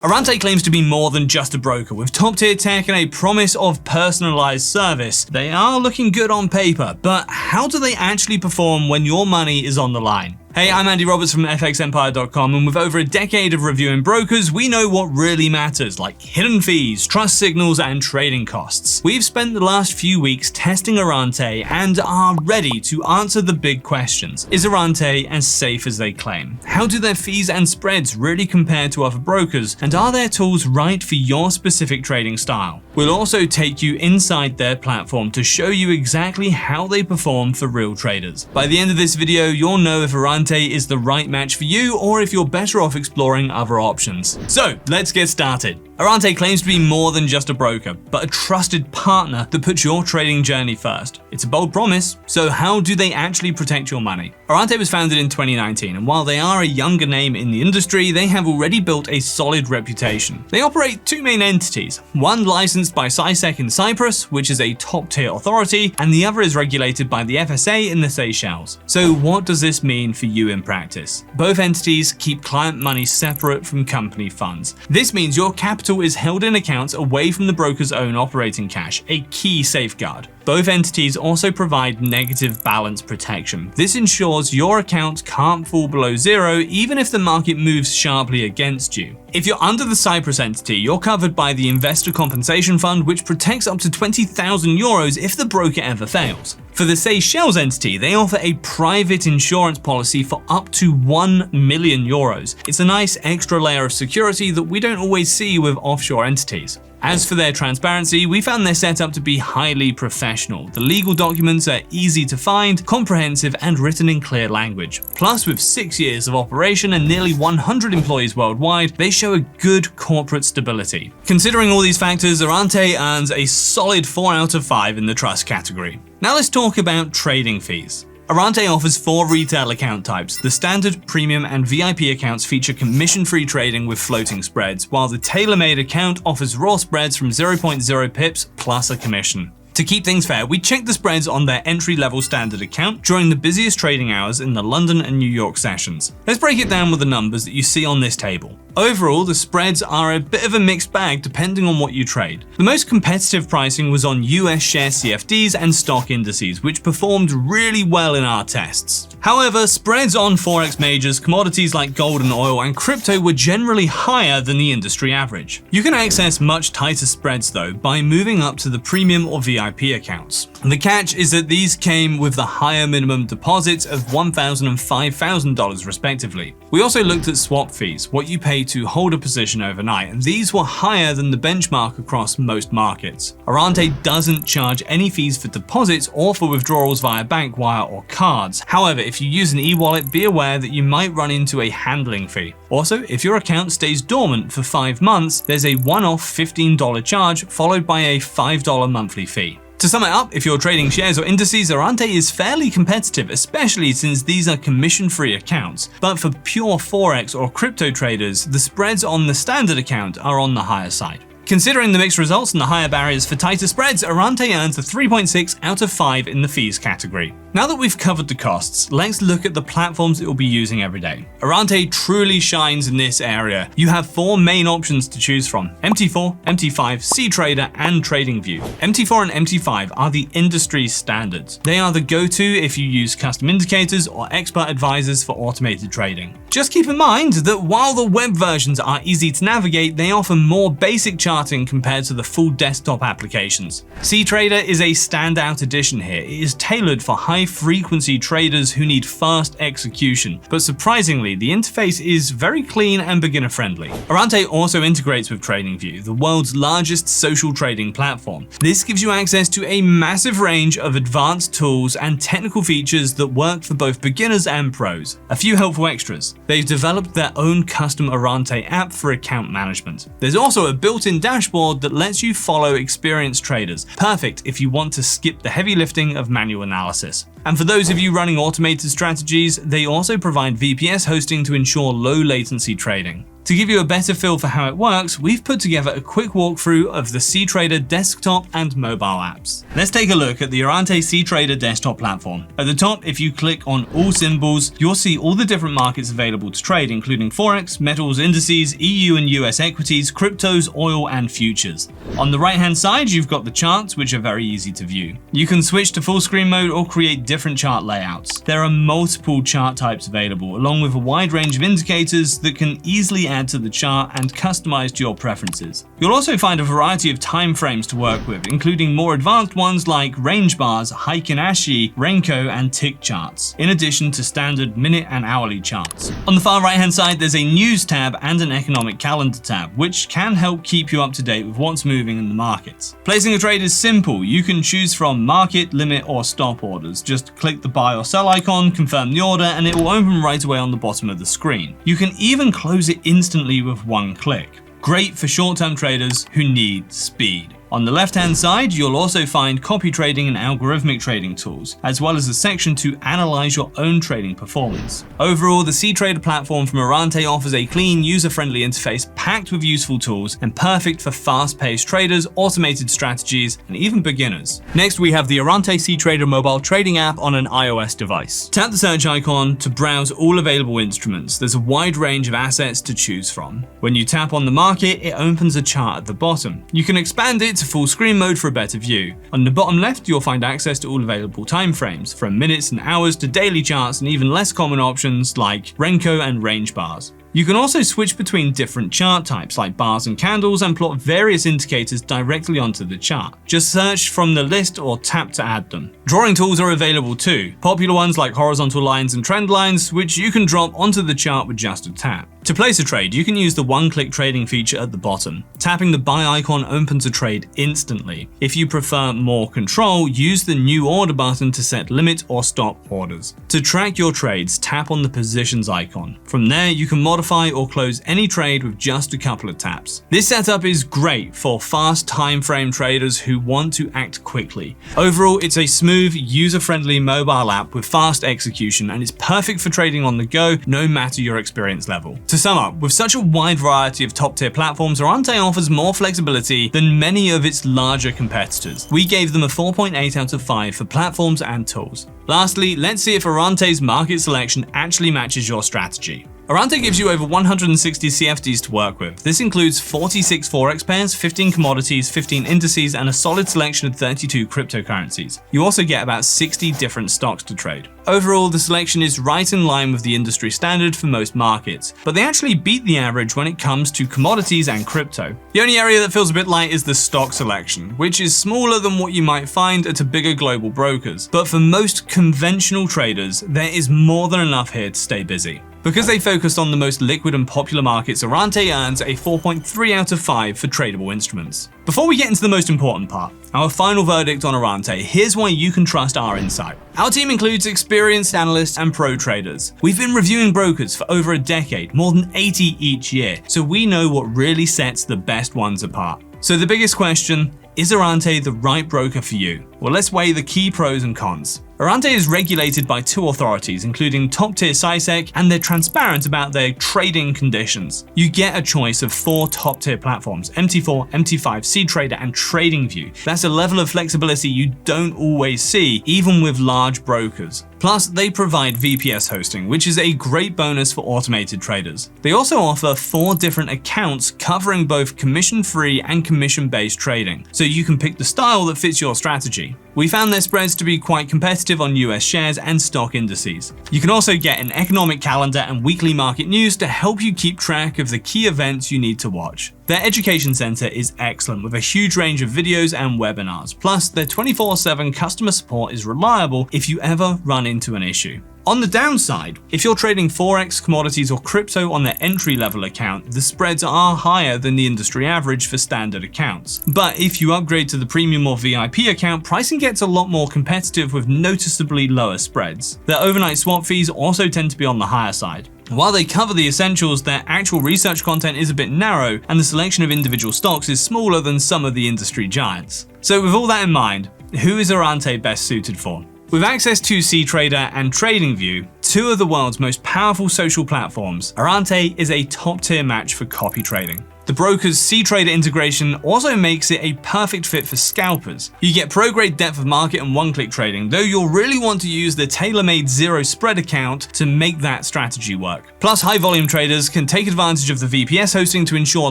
Errante claims to be more than just a broker. With top-tier tech and a promise of personalized service, they are looking good on paper, but how do they actually perform when your money is on the line? Hey, I'm Andy Roberts from FXEmpire.com, and with over a decade of reviewing brokers, we know what really matters, like hidden fees, trust signals, and trading costs. We've spent the last few weeks testing Errante and are ready to answer the big questions. Is Errante as safe as they claim? How do their fees and spreads really compare to other brokers? And are their tools right for your specific trading style? We'll also take you inside their platform to show you exactly how they perform for real traders. By the end of this video, you'll know if Errante is the right match for you or if you're better off exploring other options. So let's get started. Errante claims to be more than just a broker, but a trusted partner that puts your trading journey first. It's a bold promise, so how do they actually protect your money? Errante was founded in 2019, and while they are a younger name in the industry, they have already built a solid reputation. They operate two main entities, one licensed by CySec in Cyprus, which is a top-tier authority, and the other is regulated by the FSA in the Seychelles. So what does this mean for you in practice? Both entities keep client money separate from company funds. This means your capital is held in accounts away from the broker's own operating cash, a key safeguard. Both entities also provide negative balance protection. This ensures your account can't fall below zero even if the market moves sharply against you. If you're under the Cyprus entity, you're covered by the Investor Compensation Fund, which protects up to 20,000 euros if the broker ever fails. For the Seychelles entity, they offer a private insurance policy for up to 1 million euros. It's a nice extra layer of security that we don't always see with offshore entities. As for their transparency, we found their setup to be highly professional. The legal documents are easy to find, comprehensive, and written in clear language. Plus, with 6 years of operation and nearly 100 employees worldwide, they show a good corporate stability. Considering all these factors, Errante earns a solid 4 out of 5 in the trust category. Now let's talk about trading fees. Errante offers 4 retail account types. The standard, premium, and VIP accounts feature commission-free trading with floating spreads, while the tailor-made account offers raw spreads from 0.0 pips plus a commission. To keep things fair, we checked the spreads on their entry-level standard account during the busiest trading hours in the London and New York sessions. Let's break it down with the numbers that you see on this table. Overall, the spreads are a bit of a mixed bag depending on what you trade. The most competitive pricing was on US share CFDs and stock indices, which performed really well in our tests. However, spreads on Forex majors, commodities like gold and oil, and crypto were generally higher than the industry average. You can access much tighter spreads though by moving up to the premium or VIP accounts. The catch is that these came with the higher minimum deposits of $1,000 and $5,000 respectively. We also looked at swap fees, what you pay to hold a position overnight, and these were higher than the benchmark across most markets. Errante doesn't charge any fees for deposits or for withdrawals via bank wire or cards. However, if you use an e-wallet, be aware that you might run into a handling fee. Also, if your account stays dormant for 5 months, there's a one-off $15 charge followed by a $5 monthly fee. To sum it up, if you're trading shares or indices, Errante is fairly competitive, especially since these are commission-free accounts. But for pure Forex or crypto traders, the spreads on the standard account are on the higher side. Considering the mixed results and the higher barriers for tighter spreads, Errante earns a 3.6 out of 5 in the fees category. Now that we've covered the costs, let's look at the platforms it will be using every day. Errante truly shines in this area. You have 4 main options to choose from: MT4, MT5, cTrader, and TradingView. MT4 and MT5 are the industry standards. They are the go-to if you use custom indicators or expert advisors for automated trading. Just keep in mind that while the web versions are easy to navigate, they offer more basic charting compared to the full desktop applications. cTrader is a standout addition here. It is tailored for high-frequency traders who need fast execution, but surprisingly, the interface is very clean and beginner-friendly. Errante also integrates with TradingView, the world's largest social trading platform. This gives you access to a massive range of advanced tools and technical features that work for both beginners and pros. A few helpful extras. They've developed their own custom Errante app for account management. There's also a built-in dashboard that lets you follow experienced traders, perfect if you want to skip the heavy lifting of manual analysis. And for those of you running automated strategies, they also provide VPS hosting to ensure low latency trading. To give you a better feel for how it works, we've put together a quick walkthrough of the cTrader desktop and mobile apps. Let's take a look at the Errante cTrader desktop platform. At the top, if you click on all symbols, you'll see all the different markets available to trade, including Forex, metals, indices, EU and US equities, cryptos, oil, and futures. On the right-hand side, you've got the charts, which are very easy to view. You can switch to full screen mode or create different chart layouts. There are multiple chart types available, along with a wide range of indicators that can easily add to the chart and customize to your preferences. You'll also find a variety of time frames to work with, including more advanced ones like range bars, Heikin Ashi, Renko, and tick charts, in addition to standard minute and hourly charts. On the far right hand side, there's a news tab and an economic calendar tab, which can help keep you up to date with what's moving in the markets. Placing a trade is simple. You can choose from market, limit, or stop orders. Just click the buy or sell icon, confirm the order, and it will open right away on the bottom of the screen. You can even close it instantly with one click. Great for short-term traders who need speed. On the left-hand side, you'll also find copy trading and algorithmic trading tools, as well as a section to analyze your own trading performance. Overall, the cTrader platform from Errante offers a clean, user-friendly interface packed with useful tools and perfect for fast-paced traders, automated strategies, and even beginners. Next, we have the Errante cTrader mobile trading app on an iOS device. Tap the search icon to browse all available instruments. There's a wide range of assets to choose from. When you tap on the market, it opens a chart at the bottom. You can expand it to full screen mode for a better view. On the bottom left, you'll find access to all available time frames, from minutes and hours to daily charts, and even less common options like Renko and range bars. You can also switch between different chart types like bars and candles and plot various indicators directly onto the chart. Just search from the list or tap to add them. Drawing tools are available too, popular ones like horizontal lines and trend lines, which you can drop onto the chart with just a tap. To place a trade, you can use the one-click trading feature at the bottom. Tapping the buy icon opens a trade instantly. If you prefer more control, use the new order button to set limit or stop orders. To track your trades, tap on the positions icon. From there, you can modify or close any trade with just a couple of taps. This setup is great for fast time frame traders who want to act quickly. Overall, it's a smooth, user-friendly mobile app with fast execution, and it's perfect for trading on the go, no matter your experience level. To sum up, with such a wide variety of top-tier platforms, Errante offers more flexibility than many of its larger competitors. We gave them a 4.8 out of 5 for platforms and tools. Lastly, let's see if Errante's market selection actually matches your strategy. Errante gives you over 160 CFDs to work with. This includes 46 Forex pairs, 15 commodities, 15 indices, and a solid selection of 32 cryptocurrencies. You also get about 60 different stocks to trade. Overall, the selection is right in line with the industry standard for most markets, but they actually beat the average when it comes to commodities and crypto. The only area that feels a bit light is the stock selection, which is smaller than what you might find at a bigger global brokers. But for most conventional traders, there is more than enough here to stay busy. Because they focus on the most liquid and popular markets, Errante earns a 4.3 out of 5 for tradable instruments. Before we get into the most important part, our final verdict on Errante, here's why you can trust our insight. Our team includes experienced analysts and pro traders. We've been reviewing brokers for over a decade, more than 80 each year, so we know what really sets the best ones apart. So the biggest question, is Errante the right broker for you? Well, let's weigh the key pros and cons. Errante is regulated by 2 authorities, including top-tier SciSec, and they're transparent about their trading conditions. You get a choice of 4 top-tier platforms: MT4, MT5, cTrader, and TradingView. That's a level of flexibility you don't always see, even with large brokers. Plus, they provide VPS hosting, which is a great bonus for automated traders. They also offer 4 different accounts covering both commission-free and commission-based trading, so you can pick the style that fits your strategy. We found their spreads to be quite competitive on US shares and stock indices. You can also get an economic calendar and weekly market news to help you keep track of the key events you need to watch. Their education center is excellent with a huge range of videos and webinars. Plus, their 24/7 customer support is reliable if you ever run into an issue. On the downside, if you're trading Forex, commodities, or crypto on their entry-level account, the spreads are higher than the industry average for standard accounts. But if you upgrade to the premium or VIP account, pricing gets a lot more competitive with noticeably lower spreads. Their overnight swap fees also tend to be on the higher side. While they cover the essentials, their actual research content is a bit narrow, and the selection of individual stocks is smaller than some of the industry giants. So with all that in mind, who is Errante best suited for? With access to cTrader and TradingView, two of the world's most powerful social platforms, Errante is a top-tier match for copy trading. The broker's cTrader integration also makes it a perfect fit for scalpers. You get pro-grade depth of market and one-click trading, though you'll really want to use the tailor-made zero spread account to make that strategy work. Plus, high-volume traders can take advantage of the VPS hosting to ensure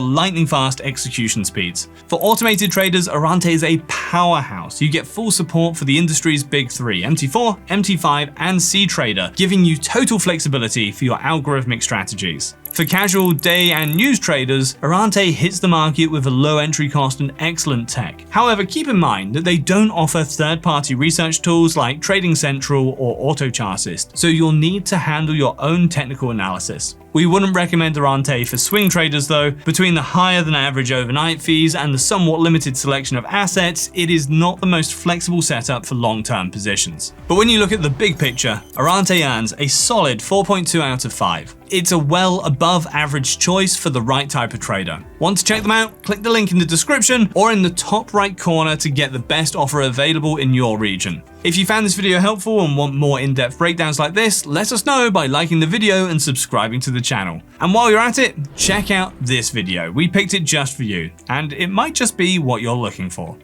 lightning-fast execution speeds. For automated traders, Errante is a powerhouse. You get full support for the industry's big three, MT4, MT5, and cTrader, giving you total flexibility for your algorithmic strategies. For casual day and news traders, Errante hits the market with a low entry cost and excellent tech. However, keep in mind that they don't offer third-party research tools like Trading Central or AutoChartist, so you'll need to handle your own technical analysis. We wouldn't recommend Errante for swing traders though. Between the higher than average overnight fees and the somewhat limited selection of assets, it is not the most flexible setup for long-term positions. But when you look at the big picture, Errante earns a solid 4.2 out of 5. It's a well above average choice for the right type of trader. Want to check them out? Click the link in the description or in the top right corner to get the best offer available in your region. If you found this video helpful and want more in-depth breakdowns like this, let us know by liking the video and subscribing to the channel. And while you're at it, check out this video. We picked it just for you, and it might just be what you're looking for.